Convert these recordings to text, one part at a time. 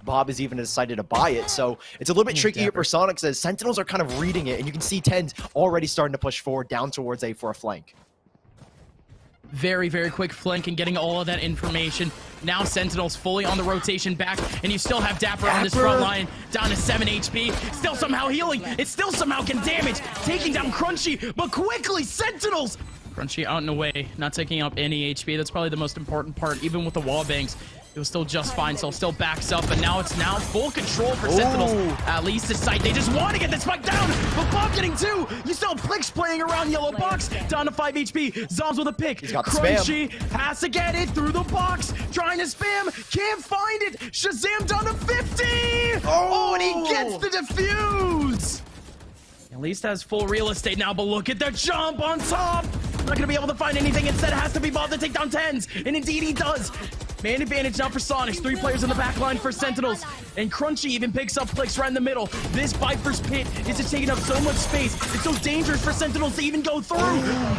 Bob is even decided to buy it. So it's a little bit tricky here for SONIQS as Sentinels are kind of reading it, and you can see tenz already starting to push forward down towards A for a flank. Very, very quick flank and getting all of that information. Now Sentinels fully on the rotation back, and you still have Dapper on this front line, down to 7 HP. Still somehow healing. It still somehow can damage, taking down Crunchy, but quickly Sentinels. Crunchy out and away, not taking up any HP. That's probably the most important part. Even with the wall bangs, it was still just fine, so still backs up, but now it's full control for Sentinels. At least this site, they just want to get this spike down, but Bob getting 2. You still have Plix playing around yellow box, down to 5 HP. Zoms with a pick. He's got the Crunchy spam. has to get it through the box, trying to spam, can't find it. Shazam down to 50. Oh, and he gets the defuse. At least has full real estate now, but look at the jump on top. Not gonna be able to find anything. Instead, it has to be Bob to take down tenz, and indeed he does. Man advantage now for SONIQS. 3 players in the back line for Sentinels. And Crunchy even picks up Plix right in the middle. This Viper's pit is just taking up so much space. It's so dangerous for Sentinels to even go through.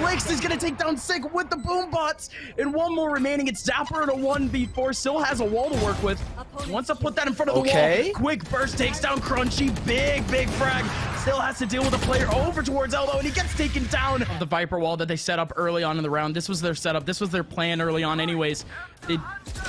Plix is going to take down Sick with the boom bots. And 1 more remaining. It's Dapper in a 1v4. Still has a wall to work with. Wants to put that in front of the wall. Quick burst takes down Crunchy. Big frag. Still has to deal with a player over towards Elbow, and he gets taken down. The Viper wall that they set up early on in the round. This was their setup. This was their plan early on anyways. They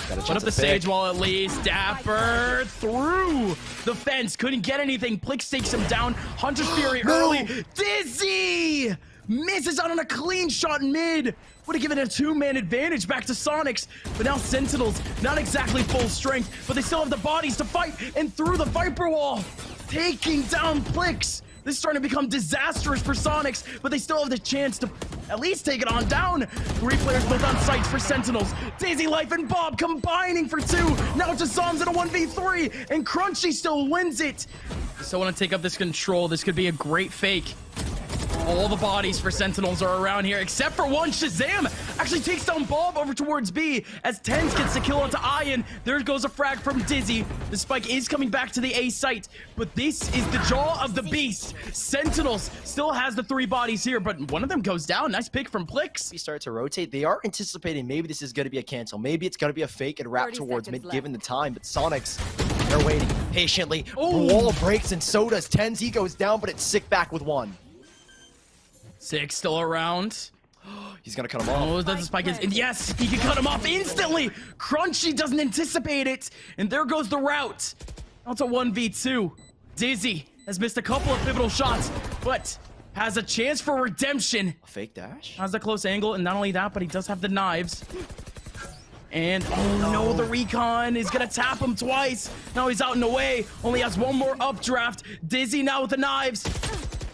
put up the sage wall at least. Dapper through the fence. Couldn't get anything. Plix takes him down. Hunter's Fury early. Dizzy misses out on a clean shot mid. Would have given a 2-man advantage back to SONIQS. But now Sentinels, not exactly full strength, but they still have the bodies to fight. And through the Viper wall, taking down Plix. This is starting to become disastrous for SONIQS, but they still have the chance to at least take it on down. 3 players both on sites for Sentinels. Daisy Life and Bob combining for 2. Now it's just Zoms in a 1v3, and Crunchy still wins it. Still want to take up this control. This could be a great fake. All the bodies for Sentinels are around here, except for one. Shazam actually takes down Bob over towards B as tenz gets the kill onto Ian. There goes a frag from Dizzy. The spike is coming back to the A site, but this is the jaw of the beast. Sentinels still has the 3 bodies here, but one of them goes down. Nice pick from Plix. We start to rotate. They are anticipating maybe this is going to be a cancel. Maybe it's going to be a fake and wrap towards mid given the time, but SONIQS, they're waiting patiently. Wall breaks and so does tenz. He goes down, but it's Sick back with 1. Sick still around. He's gonna cut him off. Oh, that's the spike. And yes, he can cut him off instantly. Crunchy doesn't anticipate it. And there goes the route. Now it's a 1v2. Dizzy has missed a couple of pivotal shots, but has a chance for redemption. A fake dash? Has a close angle, and not only that, but he does have the knives. And oh no, the recon is gonna tap him twice. Now he's out and away. Only has 1 more updraft. Dizzy now with the knives.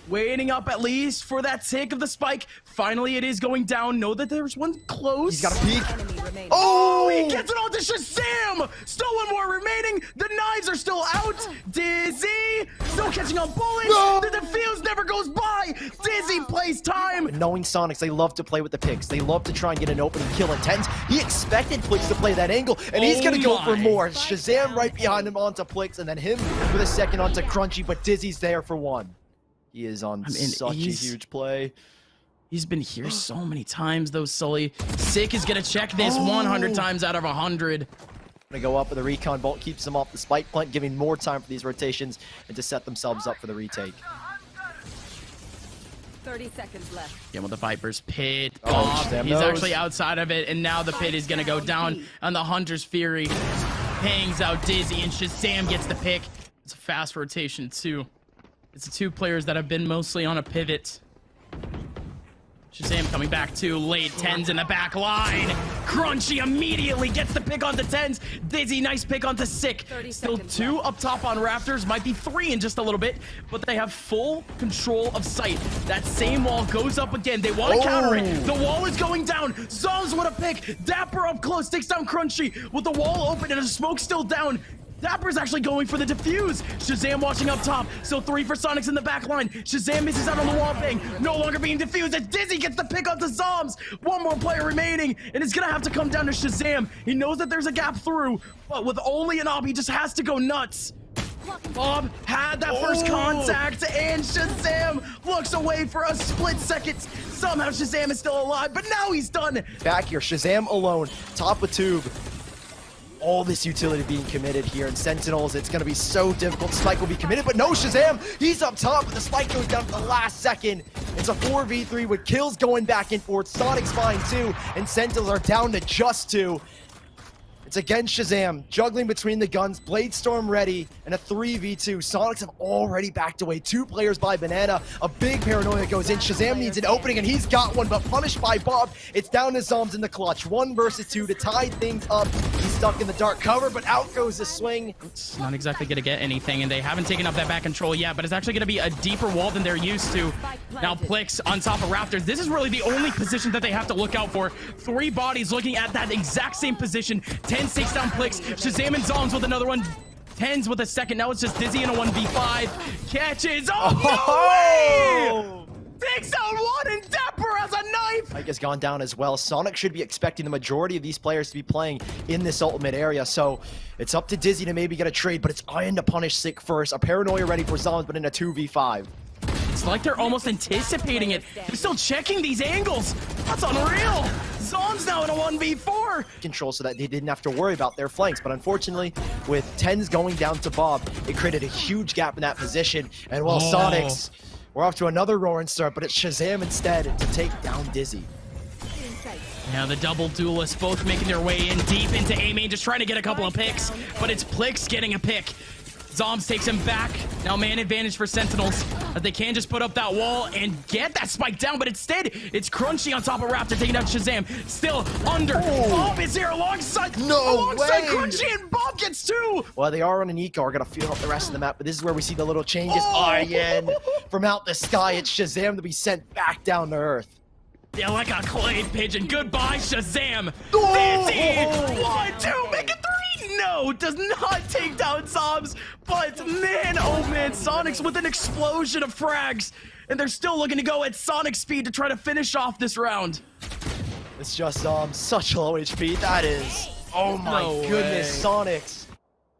Waiting up at least for that tick of the spike. Finally, it is going down. Know that there's one close. He's got a peek. Oh, he gets it on to Shazam. Still 1 more remaining. The knives are still out. Dizzy still catching on bullets. No. The defuse never goes by. Dizzy plays time. Knowing SONIQS, they love to play with the picks. They love to try and get an opening kill at tenz. He expected Plix to play that angle, and he's going to go for more. Shazam right behind him onto Plix, and then him with a second onto Crunchy, but Dizzy's there for 1. He is on such a huge play. He's been here so many times, though, Sully. Sick is going to check this 100 times out of 100. Gonna go up with the recon bolt, keeps them off the spike plant, giving more time for these rotations and to set themselves up for the retake. 30 seconds left. Yeah, with the Viper's pit. He's actually outside of it, and now the pit is gonna go down on the Hunter's Fury. Hangs out Dizzy, and Shazam gets the pick. It's a fast rotation, too. It's the 2 players that have been mostly on a pivot. Shazam coming back too late. tenz in the back line. Crunchy immediately gets the pick onto tenz. Dizzy, nice pick onto Sick. Still 2 up top on Raptors. Might be 3 in just a little bit, but they have full control of sight. That same wall goes up again. They want to counter it. The wall is going down. Zoms with a pick. Dapper up close. Takes down Crunchy with the wall open and the smoke still down. Dapper's actually going for the defuse. Shazam watching up top. Still 3 for SONIQS in the back line. Shazam misses out on the wall bang. No longer being defused as Dizzy gets the pick onto Zoms. 1 more player remaining, and it's gonna have to come down to Shazam. He knows that there's a gap through, but with only an op, he just has to go nuts. Bob had that first contact, and Shazam looks away for a split second. Somehow Shazam is still alive, but now he's done. Back here, Shazam alone, top of tube. all this utility being committed here. And Sentinels, it's going to be so difficult. Spike will be committed, but no Shazam. He's up top, but the Spike goes down at the last second. It's a 4v3 with kills going back and forth. Sonic's fine too, and Sentinels are down to just 2. It's against Shazam, juggling between the guns, Bladestorm ready, and a 3v2. Sonics have already backed away 2 players by Banana. A big paranoia goes in. Shazam needs an opening, and he's got one, but punished by Bob. It's down to Zombs in the clutch. 1 versus 2 to tie things up. He's stuck in the dark cover, but out goes the swing. It's not exactly going to get anything, and they haven't taken up that back control yet, but it's actually going to be a deeper wall than they're used to. Now Plix on top of Raptors. This is really the only position that they have to look out for. 3 bodies looking at that exact same position. tenz takes down Plix. Shazam and Zombs with another one. tenz with a second. Now it's just Dizzy in a 1v5. Catches. Oh, no way! Takes out one, and Dapper has a knife. Mike has gone down as well. Sonic should be expecting the majority of these players to be playing in this ultimate area. So it's up to Dizzy to maybe get a trade, but it's Iron to punish Sick first. A paranoia ready for Zombs, but in a 2v5. It's like they're almost anticipating it. They're still checking these angles. That's unreal. Zombs now in a 1v4. Control so that they didn't have to worry about their flanks. But unfortunately, with tenz going down to Bob, it created a huge gap in that position. And while Sonics, we're off to another roaring start, but it's Shazam instead to take down Dizzy. Now the double duelists both making their way in deep into A main, just trying to get a couple of picks. But it's Plix getting a pick. Zombs takes him back. Now man advantage for Sentinels. But they can just put up that wall and get that spike down. But instead, it's Crunchy on top of Raptor taking out Shazam. Still under. Bob is here alongside Crunchy, and Bob gets 2. Well, they are on an eco. We're going to feel out the rest of the map. But this is where we see the little changes. Iron from out the sky. It's Shazam to be sent back down to earth. Yeah, like a clay pigeon. Goodbye, Shazam. 50. 1, 2, make it 3. No, does not take down Zombs. But man, oh man, Sonics with an explosion of frags. And they're still looking to go at Sonic speed to try to finish off this round. It's just such low HP. That is, oh my goodness, Sonics.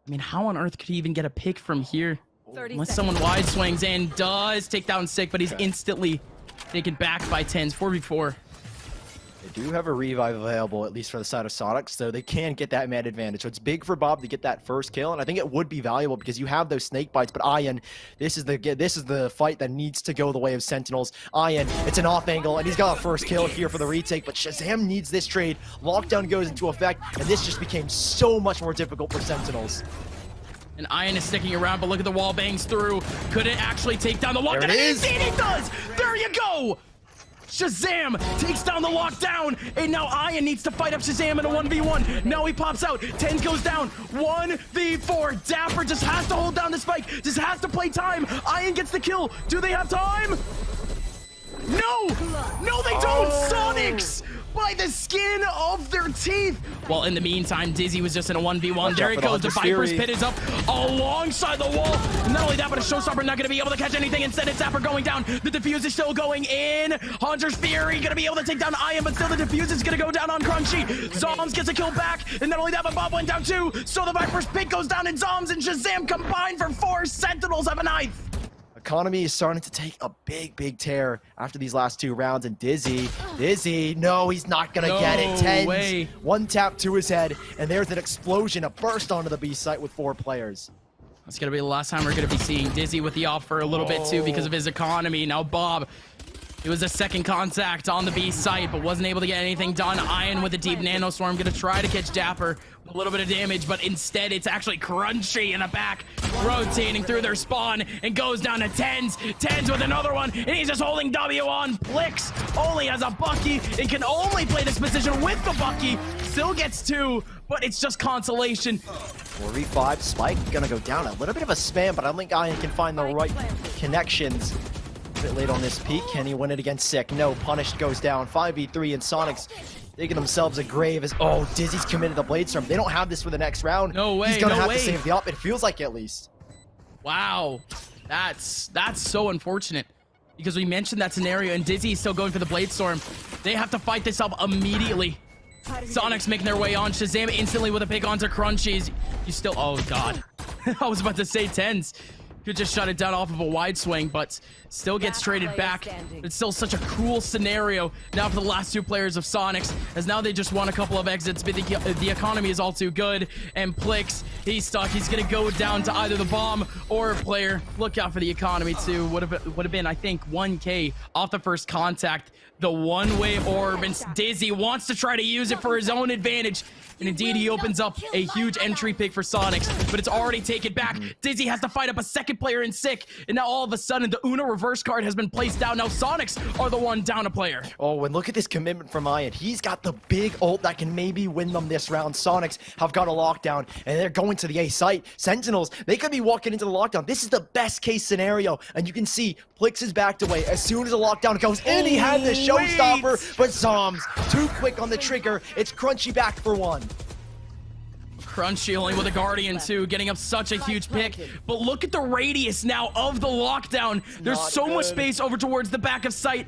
I mean, how on earth could he even get a pick from here? Unless someone wide swings and does take down Sick, but he's instantly taken back by tenz. 4v4. They do have a revive available, at least for the side of Sonic, so they can get that man advantage. So it's big for Bob to get that first kill, and I think it would be valuable because you have those snake bites. But Ian, this is the fight that needs to go the way of Sentinels. Ian, it's an off angle, and he's got a first kill here for the retake. But Shazam needs this trade. Lockdown goes into effect, and this just became so much more difficult for Sentinels. And Ian is sticking around, but look at the wall bangs through. Could it actually take down the lockdown? There it is. Indeed it does. There you go. Shazam takes down the lockdown, and now Ian needs to fight up Shazam in a 1v1. Now he pops out. tenz goes down. 1v4. Dapper just has to hold down the spike. Just has to play time. Ian gets the kill. Do they have time? No. No, they don't. Sonics by the skin of their teeth. Well, in the meantime, Dizzy was just in a 1v1. There he goes. The Viper's pit is up alongside the wall. Not only that, but a showstopper not going to be able to catch anything. Instead, it's Zapper going down. The defuse is still going in. Hunter's Fury going to be able to take down Ian, but still the defuse is going to go down on Crunchy. Zombs gets a kill back. And not only that, but Bob went down too. So the Viper's pit goes down, and Zombs and Shazam combined for 4. Sentinels have a 9th. Economy is starting to take a big tear after these last 2 rounds, and Dizzy, no, he's not gonna get it. tenz, 1 tap to his head, and there's an explosion, a burst onto the B site with 4 players. That's gonna be the last time we're gonna be seeing Dizzy with the off for a little bit too because of his economy. Now Bob, it was a second contact on the B site, but wasn't able to get anything done. Ian with a deep nanostorm gonna try to catch Dapper. A little bit of damage, but instead it's actually Crunchy in the back, rotating through their spawn and goes down to tenz. tenz with another one, and he's just holding W on. Plix only has a Bucky and can only play this position with the Bucky. Still gets 2, but it's just consolation. 4v5, Spike gonna go down. A little bit of a spam, but I don't think Ian can find the right connections. A bit late on this peak. Can he win it against Sick? No. Punished goes down. 5v3, and Sonics digging themselves a grave as Dizzy's committed the Bladestorm. They don't have this for the next round. No way. He's gonna have to save the up. It feels like, at least. Wow, that's so unfortunate because we mentioned that scenario, and Dizzy is still going for the Bladestorm. They have to fight this up immediately. Sonics making their way on. Shazam instantly with a pick onto Crunchies. You still, oh god. I was about to say tenz. Could just shut it down off of a wide swing, but still gets traded back. It's still such a cruel scenario now for the last two players of SONIQS, as now they just won a couple of exits, but the economy is all too good. And Plix, he's stuck. He's gonna go down to either the bomb or a player. Look out for the economy too. Would have been, I think, 1K off the first contact. The one-way orb, and Dizzy wants to try to use it for his own advantage. And indeed, he opens up a huge entry pick for SONIQS, but it's already taken back. Dizzy has to fight up a second player in Sick, and now all of a sudden, the Uno reverse card has been placed down. Now SONIQS are the one down a player. Oh, and look at this commitment from Ian. He's got the big ult that can maybe win them this round. SONIQS have got a lockdown, and they're going to the A site. Sentinels, they could be walking into the lockdown. This is the best case scenario, and you can see Plix is backed away. As soon as the lockdown goes in, he had the showstopper, but Zoms, too quick on the trigger. It's Crunchy back for one. Crunchy only with a Guardian too, getting up such a huge pick. But look at the radius now of the lockdown. There's so much space over towards the back of site.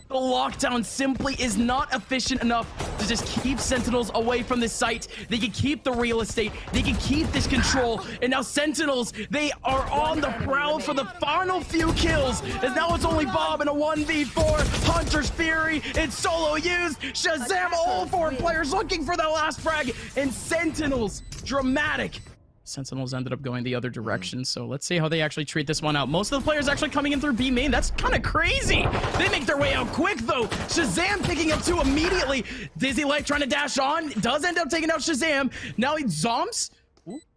The lockdown simply is not efficient enough to just keep Sentinels away from this site. They can keep the real estate. They can keep this control. And now Sentinels, they are on the prowl for the final few kills. As now it's only Bob in a 1v4. Hunter's Fury, it's solo used. Shazam, all four players looking for the last frag. And Sentinels, dramatic. Sentinels ended up going the other direction, so let's see how they actually treat this one out. Most of the players actually coming in through B main. That's kind of crazy. They make their way out quick, though. Shazam picking up two immediately. Dizzy Light trying to dash on. Does end up taking out Shazam. Now he Zoms.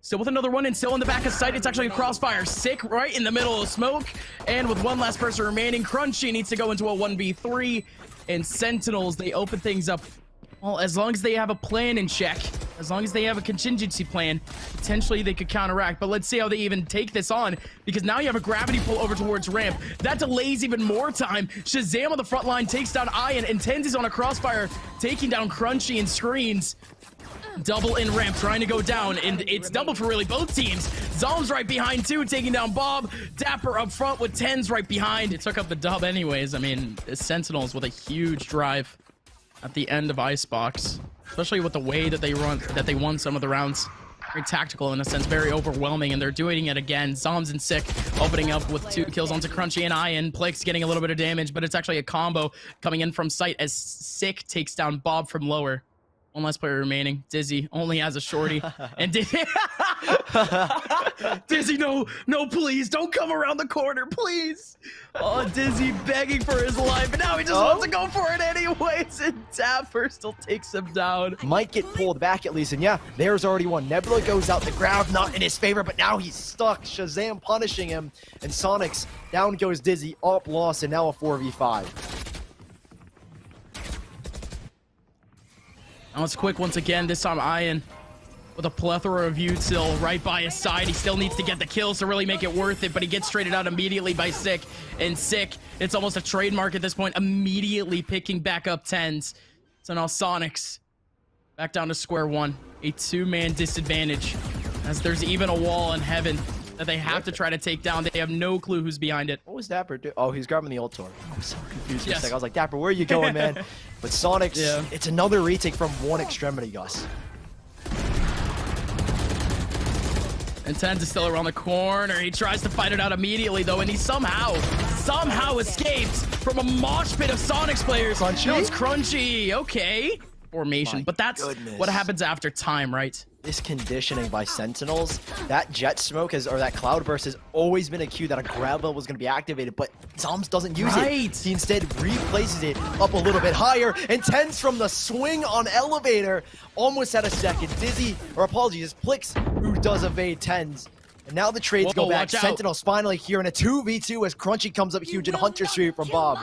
Still with another one and still in the back of sight. It's actually a crossfire. Sick right in the middle of smoke. And with one last person remaining, Crunchy needs to go into a 1v3. And Sentinels, they open things up. Well, as long as they have a plan in check, as long as they have a contingency plan, potentially they could counteract. But let's see how they even take this on, because now you have a gravity pull over towards ramp. That delays even more time. Shazam on the front line takes down Ian, and tenz is on a crossfire, taking down Crunchy and screens. Double in ramp, trying to go down, and it's double for really both teams. Zom's right behind too, taking down Bob. Dapper up front with tenz right behind. It took up the dub anyways. I mean, Sentinels with a huge drive at the end of Icebox, especially with the way that they won some of the rounds. Very tactical in a sense, very overwhelming, and they're doing it again. Zoms and Sick opening up with 2 kills onto Crunchy and Ian. Plix getting a little bit of damage, but it's actually a combo coming in from sight as Sick takes down Bob from lower. One last player remaining. Dizzy only has a shorty. And Dizzy, no, please, don't come around the corner, please. Oh, Dizzy begging for his life, and now he just wants to go for it anyways, and Dapper still takes him down. Might get pulled back at least, and yeah, there's already one. Nebula goes out, the grab not in his favor, but now he's stuck. Shazam punishing him, and SONIQS, down goes Dizzy, up lost, and now a 4v5. Now it's quick once again, this time Ian with a plethora of util right by his side. He still needs to get the kills to really make it worth it, but he gets traded out immediately by Sick. And Sick, it's almost a trademark at this point, immediately picking back up tenz. So now SONIQS back down to square one. A 2-man disadvantage, as there's even a wall in heaven that they have to try to take down. They have no clue who's behind it. What was Dapper doing? Oh, he's grabbing the ult tour. I was so confused for a second. I was like, Dapper, where are you going, man? But SONIQS, it's another retake from one extremity, Gus. And tenz is still around the corner. He tries to fight it out immediately, though, and he somehow escapes from a mosh pit of SONIQS players. Crunchy? No, it's Crunchy. Okay. Formation. But that's what happens after time, right? This conditioning by Sentinels, that jet smoke or that cloud burst has always been a cue that a grab level was going to be activated, but Zoms doesn't use it. He instead replaces it up a little bit higher, and tenz from the swing on elevator almost had a second. Dizzy, or apologies, it's Plix who does evade tenz. And now the trades go back. Sentinels finally here in a 2v2 as Crunchy comes up huge and Hunter Street from Bob.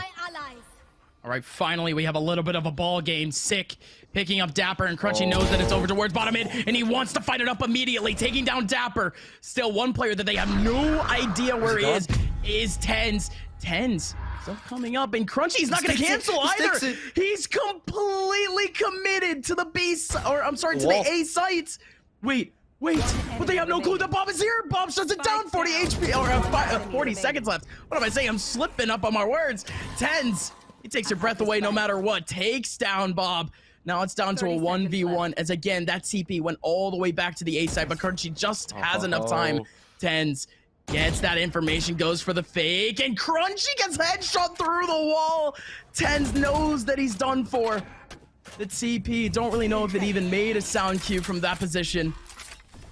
All right, finally, we have a little bit of a ball game. Sick picking up Dapper, and Crunchy knows that it's over towards bottom mid, and he wants to fight it up immediately, taking down Dapper. Still, one player that they have no idea where he is tenz. Tenz still coming up, and Crunchy's not going to cancel either. He's completely committed to the to the A site. Wait, but they have no clue that Bob is here. Bob shuts it down. 40 HP, or 40 seconds left. What am I saying? I'm slipping up on my words. Tenz, he takes your breath away no matter what. Takes down Bob. Now it's down to a 1v1, as again, that CP went all the way back to the A side, but Crunchy just has enough time. Tenz Gets that information, goes for the fake, and Crunchy gets headshot through the wall. tenz knows that he's done for. The TP, don't really know if it even made a sound cue from that position.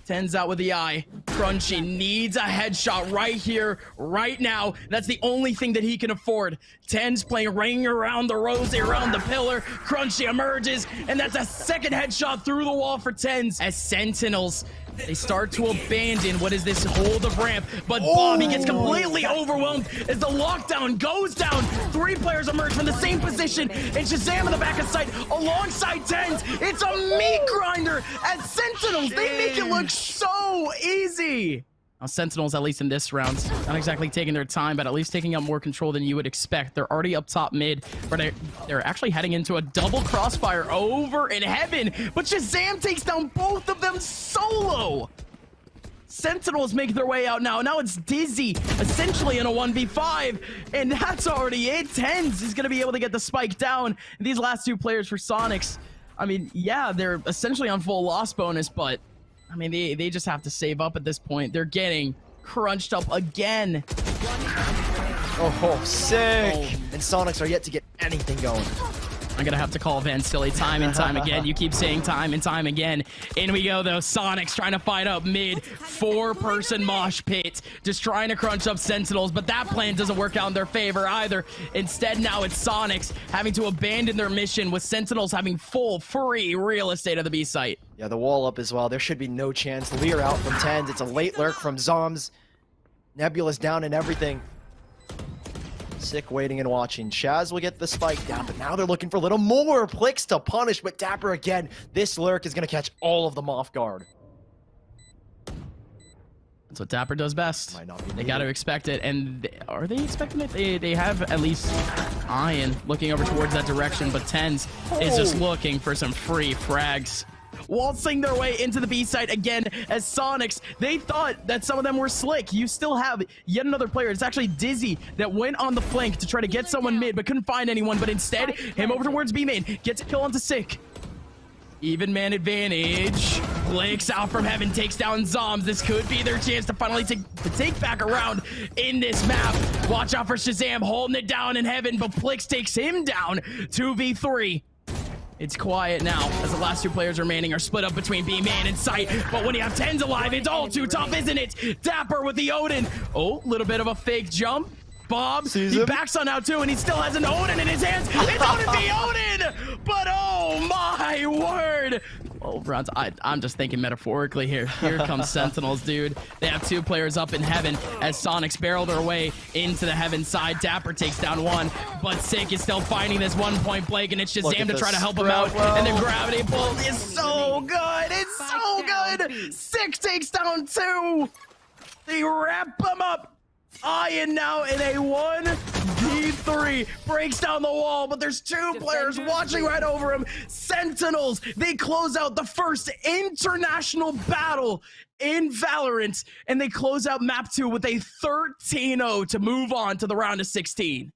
tenz out with the eye. Crunchy needs a headshot right here, right now. That's the only thing that he can afford. tenz playing ring around the rosy, around the pillar. Crunchy emerges, and that's a second headshot through the wall for tenz. As Sentinels, they start to abandon what is this hold of ramp, but Bobby gets completely overwhelmed as the lockdown goes down. 3 players emerge from the same position, and Shazam in the back of sight alongside tenz. It's a meat grinder as Sentinels. They make it look so easy. Now, Sentinels, at least in this round, not exactly taking their time, but at least taking up more control than you would expect. They're already up top mid, but they're actually heading into a double crossfire over in heaven, but Shazam takes down both of them solo. Sentinels make their way out now. Now it's Dizzy, essentially in a 1v5, and that's already it. tenz is going to be able to get the spike down. These last 2 players for SONIQS, I mean, yeah, they're essentially on full loss bonus, but I mean, they just have to save up at this point. They're getting crunched up again. Oh, sick. And SONIQS are yet to get anything going. I'm gonna have to call Van Silly time and time again. You keep saying time and time again. In we go though. SONIQS trying to fight up mid. 4-person mosh pit. Just trying to crunch up Sentinels, but that plan doesn't work out in their favor either. Instead, now it's SONIQS having to abandon their mission with Sentinels having full free real estate of the B site. Yeah, the wall up as well. There should be no chance. Lear out from tenz. It's a late lurk from Zoms. Nebula's down and everything. Sick waiting and watching. Shaz will get the spike down, but now they're looking for a little more Plix to punish, but Dapper again. This lurk is going to catch all of them off guard. That's what Dapper does best. Might not be they got to expect it, and are they expecting it? They have at least Ian looking over towards that direction, but tenz is just looking for some free frags. Waltzing their way into the B site again as SONIQS. They thought that some of them were slick. You still have yet another player. It's actually Dizzy that went on the flank to try to get someone mid, but couldn't find anyone. But instead, him over towards B main. Gets a kill onto Sick. Even man advantage. Blinks out from heaven, takes down Zoms. This could be their chance to finally take back around in this map. Watch out for Shazam holding it down in heaven, but Plix takes him down. 2v3. It's quiet now as the last 2 players remaining are split up between B main and site. But when you have tenz alive, it's all too tough, isn't it? Dapper with the Odin. Oh, little bit of a fake jump. Bob, he backs on out too, and he still has an Odin in his hands. It's Odin v Odin! But oh my word! Well, Bronze, I'm just thinking metaphorically here. Here comes Sentinels, dude. They have 2 players up in heaven as SONIQS barrel their way into the heaven side. Dapper takes down 1, but Sick is still fighting this 1-point Blake, and it's Shazam to try to help him out. And the gravity pull is so good. It's so good. Sick takes down 2. They wrap him up. Ian now in a 1v3 breaks down the wall, but there's 2 players watching right over him. Sentinels, they close out the first international battle in Valorant, and they close out map 2 with a 13-0 to move on to the round of 16.